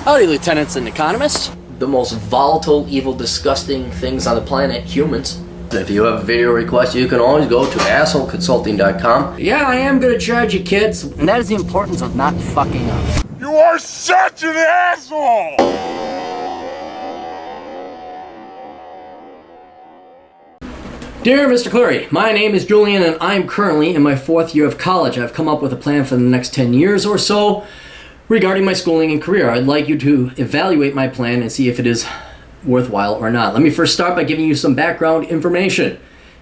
Howdy, lieutenants and economists. The most volatile, evil, disgusting things on the planet, humans. If you have a video request, you can always go to assholeconsulting.com. Yeah, I am gonna charge you, kids. And that is the importance of not fucking up. You are such an asshole! Dear Mr. Cleary, my name is Julian and I'm currently in my 4th year of college. I've come up with a plan for the next 10 years or so regarding my schooling and career. I'd like you to evaluate my plan and see if it is worthwhile or not. Let me first start by giving you some background information.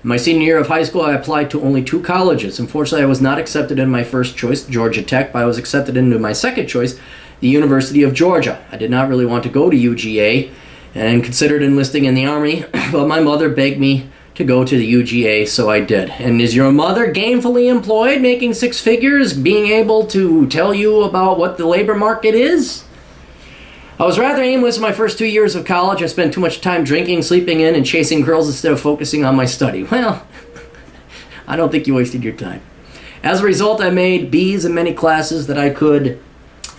In my senior year of high school, I applied to only 2 colleges. Unfortunately, I was not accepted in my first choice, Georgia Tech, but I was accepted into my second choice, the University of Georgia. I did not really want to go to UGA and considered enlisting in the Army, but my mother begged me to go to the UGA, so I did. And is your mother gainfully employed, making 6 figures, being able to tell you about what the labor market is? I was rather aimless in my first 2 years of college. I spent too much time drinking, sleeping in, and chasing girls instead of focusing on my study. Well, I don't think you wasted your time. As a result, I made B's in many classes that I could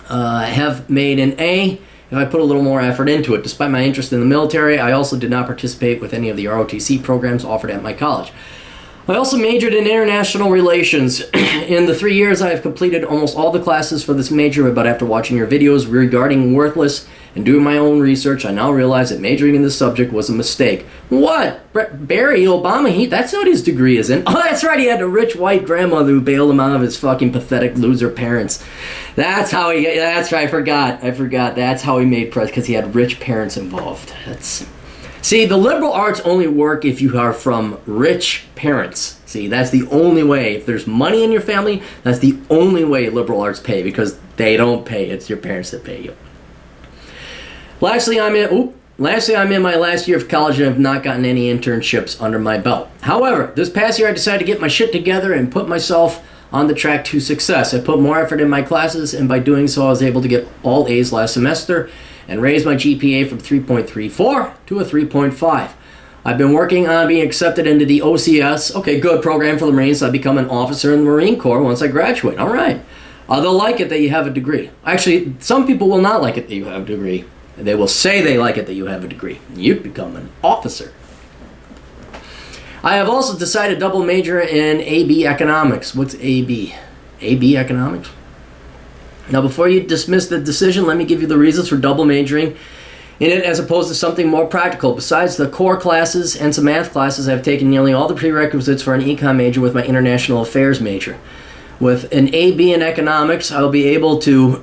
have made an A if I put a little more effort into it. Despite my interest in the military, I also did not participate with any of the ROTC programs offered at my college. I also majored in international relations. In the 3 years, I have completed almost all the classes for this major, but after watching your videos regarding Worthless and doing my own research, I now realize that majoring in this subject was a mistake. What? Barry Obama, that's what his degree is in. Oh, that's right, he had a rich white grandmother who bailed him out of his fucking pathetic loser parents. That's right, I forgot. That's how he made press, because he had rich parents involved. See, the liberal arts only work if you are from rich parents. See, that's the only way. If there's money in your family, that's the only way liberal arts pay, because they don't pay. It's your parents that pay you. Lastly, I'm in my last year of college and have not gotten any internships under my belt. However, this past year I decided to get my shit together and put myself on the track to success. I put more effort in my classes, and by doing so I was able to get all A's last semester and raise my GPA from 3.34 to a 3.5. I've been working on being accepted into the OCS, okay, good, program for the Marines, so I become an officer in the Marine Corps once I graduate. All right. They'll like it that you have a degree. Actually, some people will not like it that you have a degree. They will say they like it that you have a degree. You become an officer. I have also decided to double major in AB Economics. What's AB? AB Economics? Now, before you dismiss the decision, let me give you the reasons for double majoring in it as opposed to something more practical. Besides the core classes and some math classes, I've taken nearly all the prerequisites for an econ major with my international affairs major. With an AB in economics, I'll be able to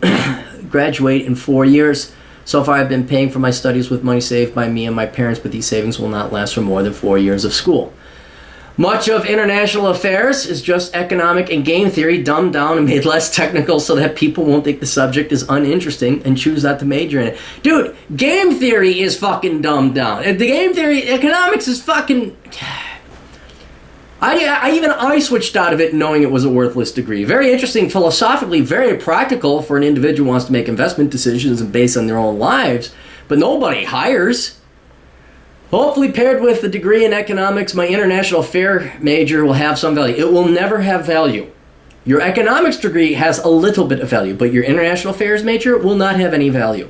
graduate in 4 years. So far, I've been paying for my studies with money saved by me and my parents, but these savings will not last for more than 4 years of school. Much of international affairs is just economic and game theory dumbed down and made less technical so that people won't think the subject is uninteresting and choose not to major in it. Dude, game theory is fucking dumbed down. The game theory, economics is fucking... I switched out of it knowing it was a worthless degree. Very interesting, philosophically, very practical for an individual who wants to make investment decisions and based on their own lives, but nobody hires. Hopefully paired with the degree in economics, my international affair major will have some value. It will never have value. Your economics degree has a little bit of value, but your international affairs major will not have any value.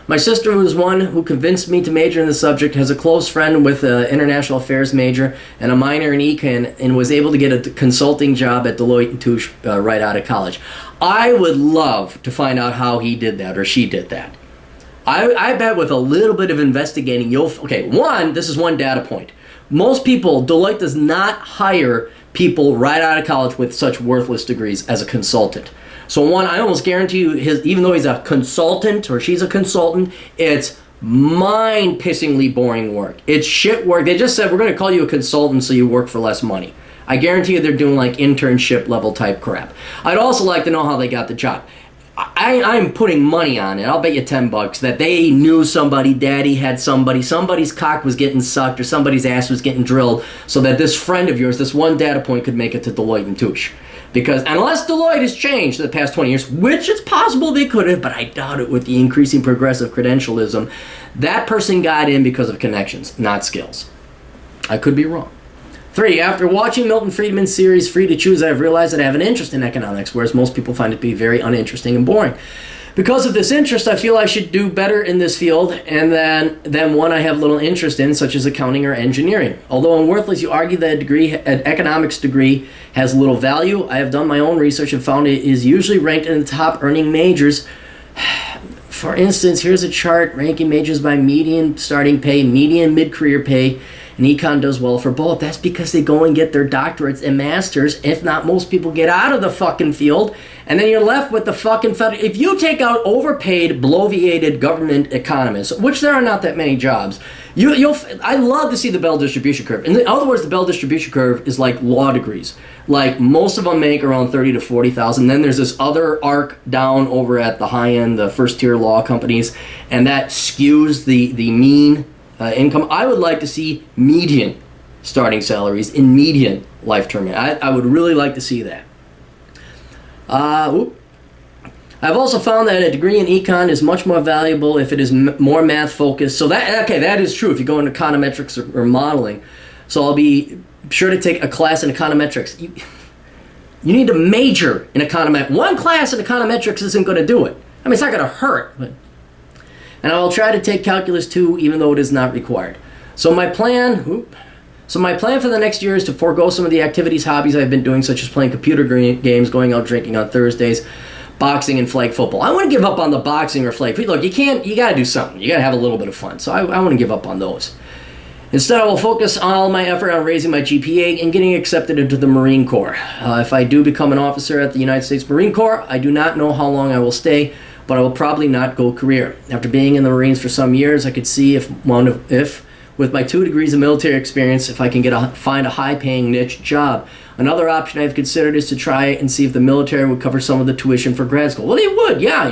My sister, who is one who convinced me to major in the subject, has a close friend with an international affairs major and a minor in econ, and was able to get a consulting job at Deloitte & Touche right out of college. I would love to find out how he did that or she did that. I bet with a little bit of investigating, this is one data point. Most people, Deloitte does not hire people right out of college with such worthless degrees as a consultant. So one, I almost guarantee you, even though he's a consultant or she's a consultant, it's mind-pissingly boring work. It's shit work. They just said, we're going to call you a consultant so you work for less money. I guarantee you they're doing like internship level type crap. I'd also like to know how they got the job. I'm putting money on it. I'll bet you $10 that they knew somebody, daddy had somebody, somebody's cock was getting sucked or somebody's ass was getting drilled so that this friend of yours, this one data point, could make it to Deloitte & Touche. Because unless Deloitte has changed in the past 20 years, which it's possible they could have, but I doubt it with the increasing progressive credentialism, that person got in because of connections, not skills. I could be wrong. 3, after watching Milton Friedman's series Free to Choose, I have realized that I have an interest in economics, whereas most people find it to be very uninteresting and boring. Because of this interest, I feel I should do better in this field and than one I have little interest in, such as accounting or engineering. Although unworthless, you argue that an economics degree has little value. I have done my own research and found it is usually ranked in the top earning majors. For instance, here's a chart ranking majors by median starting pay, median mid-career pay, and econ does well for both. That's because they go and get their doctorates and masters. If not, most people get out of the fucking field, and then you're left with the fucking federal. If you take out overpaid, bloviated government economists, which there are not that many jobs, I love to see the Bell distribution curve. In other words, the Bell distribution curve is like law degrees. Like most of them make around 30 to 40,000. Then there's this other arc down over at the high end, the first tier law companies, and that skews the mean income. I would like to see median starting salaries in median life term. I would really like to see that. I've also found that a degree in econ is much more valuable if it is more math focused. So that is true if you go into econometrics or modeling. So I'll be sure to take a class in econometrics. You need to major in econometrics. One class in econometrics isn't going to do it. I mean, it's not going to hurt. And I will try to take calculus too, even though it is not required. So my plan for the next year is to forego some of the activities, hobbies I've been doing, such as playing computer games, going out drinking on Thursdays, boxing, and flag football. I want to give up on the boxing or flag. Look, you got to do something. You got to have a little bit of fun. So I want to give up on those. Instead, I will focus all my effort on raising my GPA and getting accepted into the Marine Corps. If I do become an officer at the United States Marine Corps, I do not know how long I will stay, but I will probably not go career. After being in the Marines for some years, I could see if with my 2 degrees of military experience, if I can find a high-paying niche job. Another option I've considered is to try and see if the military would cover some of the tuition for grad school. Well, they would, yeah.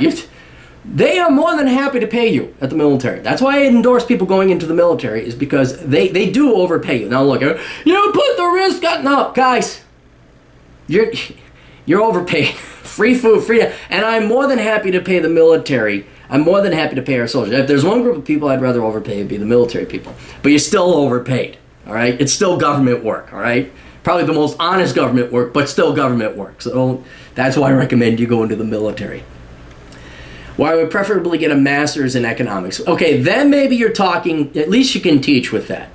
They are more than happy to pay you at the military. That's why I endorse people going into the military, is because they do overpay you. Now look, you put the risk on. No, guys, you're overpaid. Free food, and I'm more than happy to pay the military. I'm more than happy to pay our soldiers. If there's one group of people I'd rather overpay, it'd be the military people. But you're still overpaid, all right? It's still government work, all right? Probably the most honest government work, but still government work. So that's why I recommend you go into the military. Well, I would preferably get a master's in economics. Okay, then maybe you're talking, at least you can teach with that.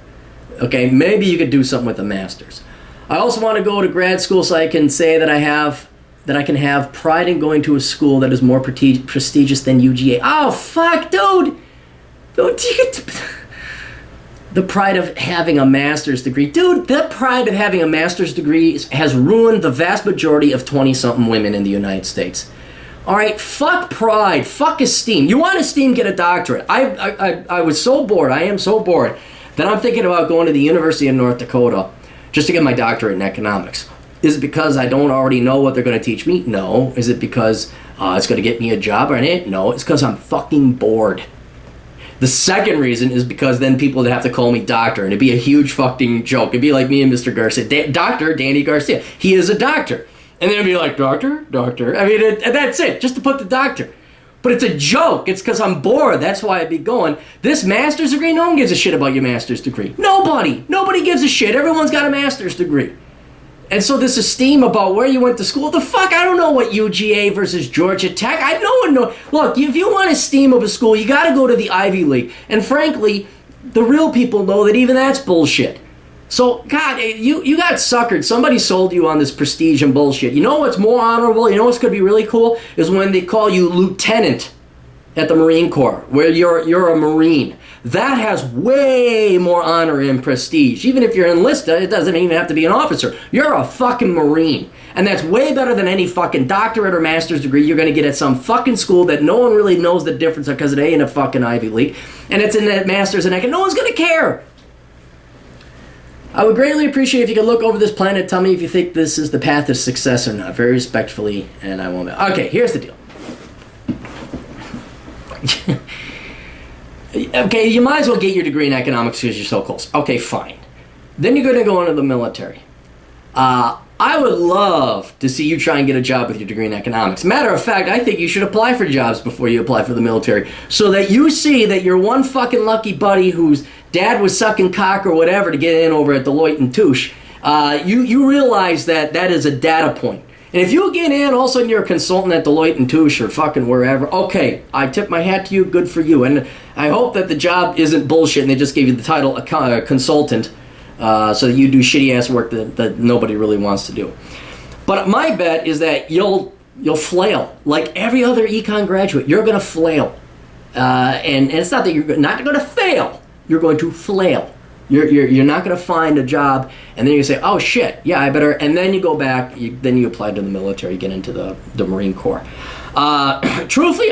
Okay, maybe you could do something with a master's. I also want to go to grad school so I can say that I can have pride in going to a school that is more prestigious than UGA. Oh, fuck, dude! The pride of having a master's degree. Dude, the pride of having a master's degree has ruined the vast majority of 20-something women in the United States. All right, fuck pride, fuck esteem. You want esteem, get a doctorate. I was so bored, I am so bored, that I'm thinking about going to the University of North Dakota just to get my doctorate in economics. Is it because I don't already know what they're going to teach me? No. Is it because it's going to get me a job or anything? No. It's because I'm fucking bored. The second reason is because then people would have to call me doctor, and it'd be a huge fucking joke. It'd be like me and Mr. Garcia. Dr. Danny Garcia. He is a doctor. And then it'd be like, doctor? I mean, that's it. Just to put the doctor. But it's a joke. It's because I'm bored. That's why I'd be going. This master's degree, no one gives a shit about your master's degree. Nobody. Nobody gives a shit. Everyone's got a master's degree. And so this esteem about where you went to school, the fuck, I don't know what UGA versus Georgia Tech, no one knows. Look, if you want esteem of a school, you got to go to the Ivy League. And frankly, the real people know that even that's bullshit. So, God, you got suckered. Somebody sold you on this prestige and bullshit. You know what's more honorable? You know what's going to be really cool? Is when they call you lieutenant at the Marine Corps, where you're a Marine. That has way more honor and prestige. Even if you're enlisted, it doesn't even have to be an officer. You're a fucking Marine. And that's way better than any fucking doctorate or master's degree you're going to get at some fucking school that no one really knows the difference because it ain't a fucking Ivy League. And it's in that master's and no one's going to care. I would greatly appreciate if you could look over this plan and tell me if you think this is the path of success or not. Very respectfully, and I won't. Okay, here's the deal. Okay, you might as well get your degree in economics because you're so close. Okay, fine. Then you're going to go into the military. I would love to see you try and get a job with your degree in economics. Matter of fact, I think you should apply for jobs before you apply for the military, so that you see that you're one fucking lucky buddy whose dad was sucking cock or whatever to get in over at Deloitte and Touche. You realize that is a data point. And if you get in, all of a sudden you're a consultant at Deloitte and Touche or fucking wherever, okay, I tip my hat to you, good for you. And I hope that the job isn't bullshit and they just gave you the title a consultant so that you do shitty-ass work that nobody really wants to do. But my bet is that you'll flail. Like every other econ graduate, you're going to flail. And it's not that you're not going to fail, you're going to flail. You're not going to find a job, and then you say, oh shit, yeah, I better, and then you go back, then you apply to the military, get into the Marine Corps. Truthfully,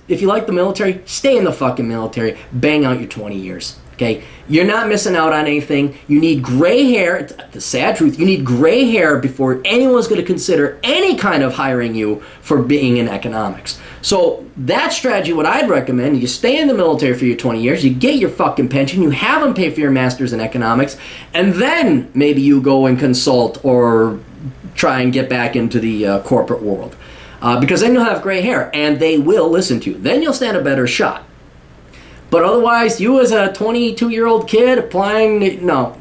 if you like the military, stay in the fucking military, bang out your 20 years, okay? You're not missing out on anything. You need gray hair. It's the sad truth, you need gray hair before anyone's going to consider any kind of hiring you for being in economics. So that strategy, what I'd recommend, you stay in the military for your 20 years, you get your fucking pension, you have them pay for your master's in economics, and then maybe you go and consult or try and get back into the corporate world. Because then you'll have gray hair, and they will listen to you. Then you'll stand a better shot. But otherwise, you as a 22-year-old kid applying, no,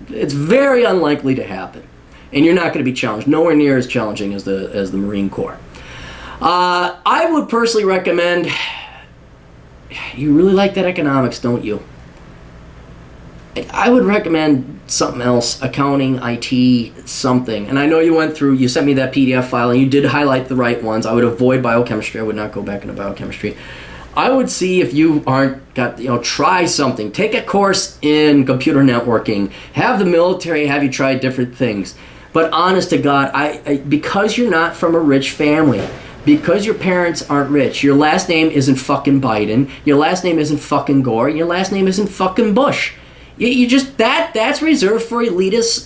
it's very unlikely to happen. And you're not going to be challenged, nowhere near as challenging as the Marine Corps. I would personally recommend, you really like that economics, don't you? I would recommend something else, accounting, IT, something. And I know you sent me that PDF file, and you did highlight the right ones. I would avoid biochemistry. I would not go back into biochemistry. I would see if you try something. Take a course in computer networking. Have the military have you try different things. But honest to God, because you're not from a rich family, because your parents aren't rich, your last name isn't fucking Biden, your last name isn't fucking Gore, your last name isn't fucking Bush. You just, that's reserved for elitists,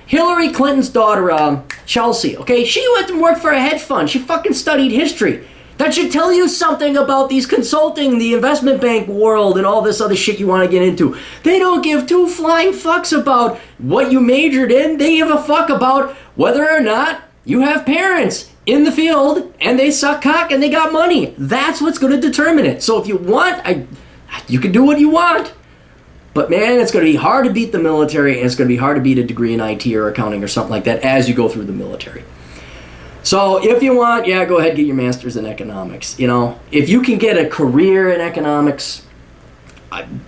Hillary Clinton's daughter, Chelsea, okay? She went and worked for a hedge fund. She fucking studied history. That should tell you something about these consulting, the investment bank world, and all this other shit you want to get into. They don't give two flying fucks about what you majored in. They give a fuck about whether or not you have parents in the field and they suck cock and they got money. That's what's going to determine it. So if you want, you can do what you want. But man, it's going to be hard to beat the military, and it's going to be hard to beat a degree in IT or accounting or something like that as you go through the military. So if you want, go ahead and get your master's in economics. If you can get a career in economics,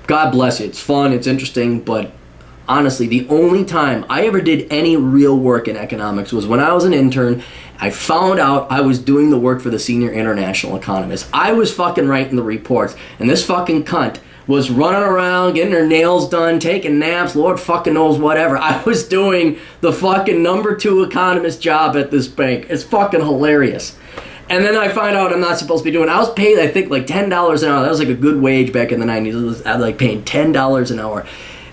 God bless you. It's fun, it's interesting, but honestly, the only time I ever did any real work in economics was when I was an intern. I found out I was doing the work for the senior international economist. I was fucking writing the reports, and this fucking cunt was running around, getting her nails done, taking naps, Lord fucking knows whatever. I was doing the fucking number 2 economist job at this bank. It's fucking hilarious. And then I find out I'm not supposed to be doing it. I was paid, I think, like $10 an hour. That was like a good wage back in the 90s. I was like paying $10 an hour.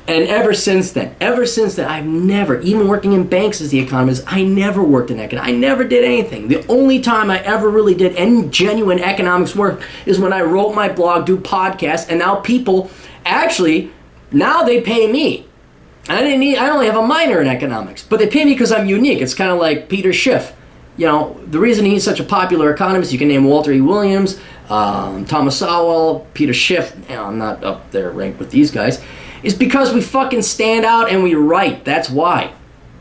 And ever since then, I've never, even working in banks as the economist, I never worked in economics. I never did anything. The only time I ever really did any genuine economics work is when I wrote my blog, do podcasts, and now people, now they pay me. I only have a minor in economics, but they pay me because I'm unique. It's kind of like Peter Schiff. The reason he's such a popular economist, you can name Walter E. Williams, Thomas Sowell, Peter Schiff, I'm not up there ranked with these guys, is because we fucking stand out and we write. That's why.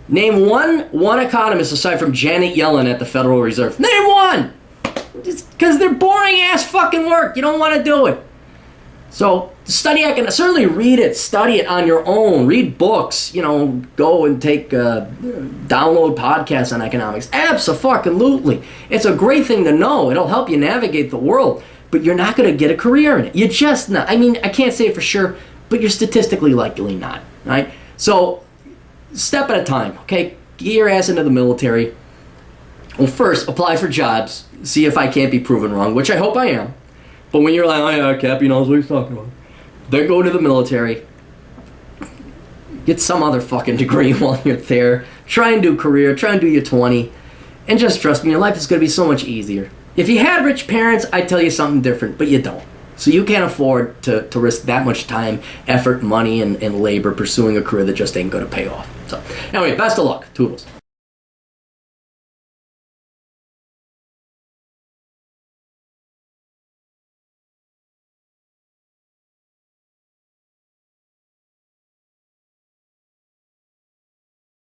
Name one economist aside from Janet Yellen at the Federal Reserve. Name one! Just because they're boring ass fucking work. You don't want to do it. So study economics. Certainly read it, study it on your own. Read books. Go and download podcasts on economics. Abso-fucking-lutely. It's a great thing to know. It'll help you navigate the world. But you're not going to get a career in it. You're just not. I mean, I can't say it for sure, but you're statistically likely not, right? So, step at a time, okay? Get your ass into the military. Well, first, apply for jobs. See if I can't be proven wrong, which I hope I am. But when you're like, oh yeah, Cappy knows what he's talking about. Then go to the military. Get some other fucking degree while you're there. Try and do career. Try and do your 20. And just trust me, your life is going to be so much easier. If you had rich parents, I'd tell you something different, but you don't. So you can't afford to risk that much time, effort, money, and labor pursuing a career that just ain't going to pay off. So anyway, best of luck. Toodles.